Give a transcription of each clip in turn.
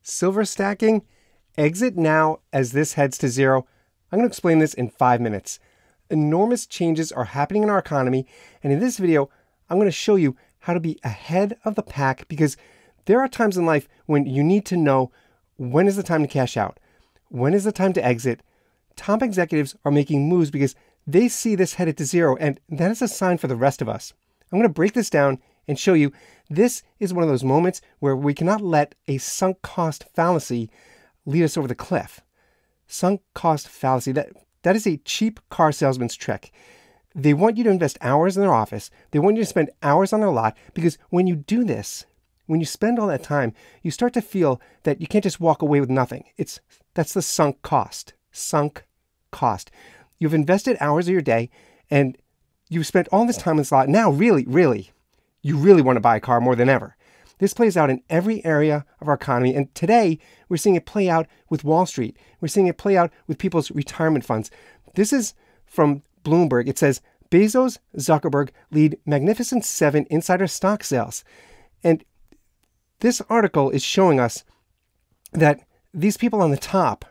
Silver stacking, exit now as this heads to zero. I'm going to explain this in 5 minutes. Enormous changes are happening in our economy, and in this video, I'm going to show you how to be ahead of the pack, because there are times in life when you need to know when is the time to cash out, when is the time to exit. Top executives are making moves because they see this headed to zero, and that is a sign for the rest of us. I'm going to break this down and show you this is one of those moments where we cannot let a sunk cost fallacy lead us over the cliff. Sunk cost fallacy, that is a cheap car salesman's trick. They want you to invest hours in their office. They want you to spend hours on their lot, because when you do this, when you spend all that time, you start to feel that you can't just walk away with nothing. That's the sunk cost. Sunk cost. You've invested hours of your day and you've spent all this time in this lot. Now, really, you really want to buy a car more than ever. This plays out in every area of our economy. And today, we're seeing it play out with Wall Street. We're seeing it play out with people's retirement funds. This is from Bloomberg. It says, Bezos, Zuckerberg lead Magnificent Seven insider stock sales. And this article is showing us that these people on the top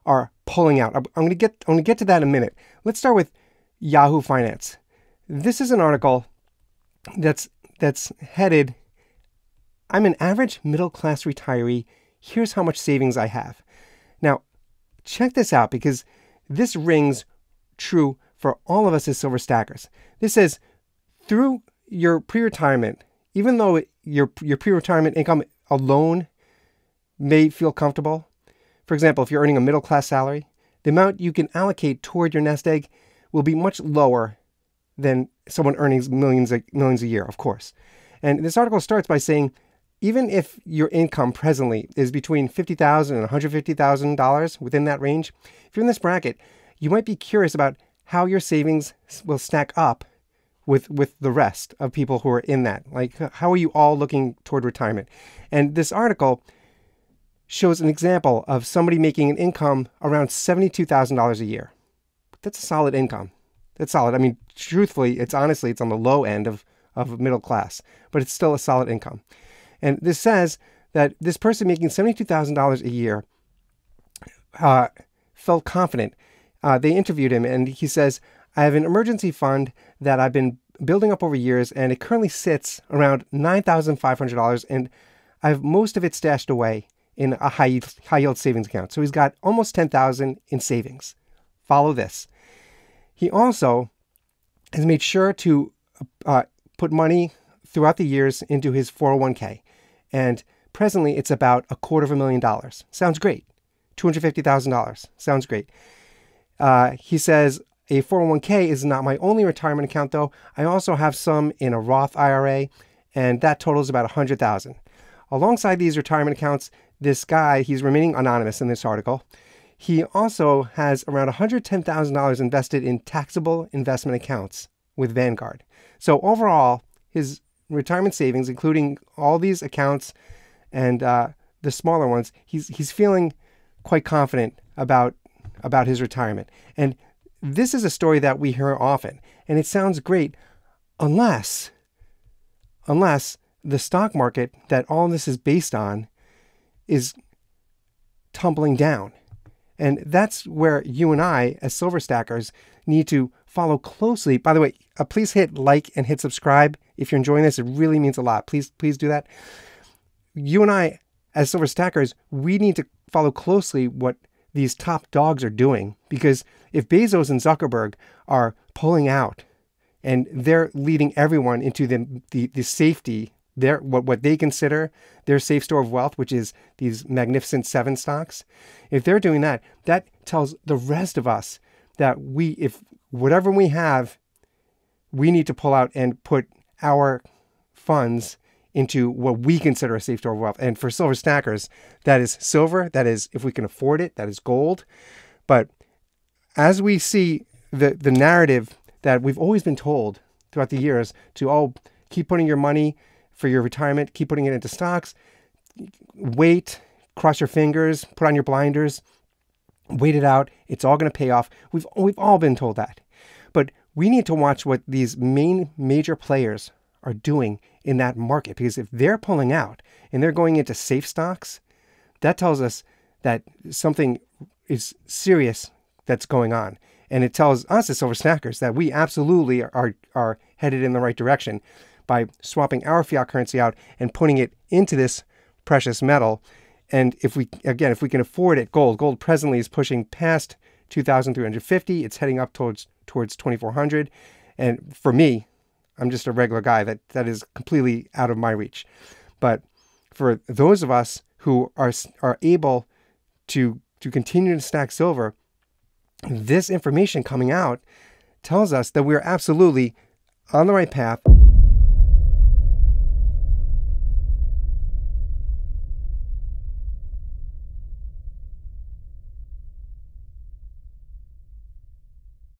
are pulling out. I'm going to get to that in a minute. Let's start with Yahoo Finance. This is an article that's headed, I'm an average middle-class retiree. Here's how much savings I have. Now, check this out, because this rings true for all of us as silver stackers. This says, through your pre-retirement, even though your pre-retirement income alone may feel comfortable, for example, if you're earning a middle-class salary, the amount you can allocate toward your nest egg will be much lower than someone earning millions a year, of course. And this article starts by saying, even if your income presently is between $50,000 and $150,000 within that range, if you're in this bracket, you might be curious about how your savings will stack up with the rest of people who are in that. Like, how are you all looking toward retirement? And this article shows an example of somebody making an income around $72,000 a year. That's a solid income. That's solid. I mean, truthfully, it's on the low end of middle class, but it's still a solid income. And this says that this person making $72,000 a year felt confident. They interviewed him, and he says, I have an emergency fund that I've been building up over years, and it currently sits around $9,500, and I have most of it stashed away in a high yield savings account. So he's got almost $10,000 in savings. Follow this. He also has made sure to put money throughout the years into his 401k. And presently it's about $250,000. Sounds great. $250,000. Sounds great. He says, a 401k is not my only retirement account, though. I also have some in a Roth IRA, and that totals about $100,000. Alongside these retirement accounts, this guy, he's remaining anonymous in this article, he also has around $110,000 invested in taxable investment accounts with Vanguard. So overall, his retirement savings, including all these accounts and the smaller ones, he's feeling quite confident about his retirement. And this is a story that we hear often, and it sounds great unless the stock market that all this is based on is tumbling down. And that's where you and I, as silver stackers, need to follow closely. By the way, please hit like and hit subscribe if you're enjoying this. It really means a lot. Please do that. You and I, as silver stackers, we need to follow closely what these top dogs are doing, because if Bezos and Zuckerberg are pulling out and they're leading everyone into the safety, what they consider their safe store of wealth, which is these Magnificent Seven stocks, if they're doing that, that tells the rest of us that if whatever we have, we need to pull out and put our funds into what we consider a safe store of wealth. And for silver stackers, that is silver. That is, if we can afford it, that is gold. But as we see the narrative that we've always been told throughout the years to, keep putting your money for your retirement, keep putting it into stocks, wait, cross your fingers, put on your blinders, wait it out. It's all going to pay off. We've all been told that. But we need to watch what these major players are doing in that market, because if they're pulling out and they're going into safe stocks, that tells us that something is serious that's going on. And it tells us as silver snackers that we absolutely are headed in the right direction by swapping our fiat currency out and putting it into this precious metal. And if we can afford it, gold presently is pushing past 2,350. It's heading up towards 2,400. And for me, I'm just a regular guy. That is completely out of my reach. But for those of us who are able to continue to stack silver, this information coming out tells us that we're absolutely on the right path.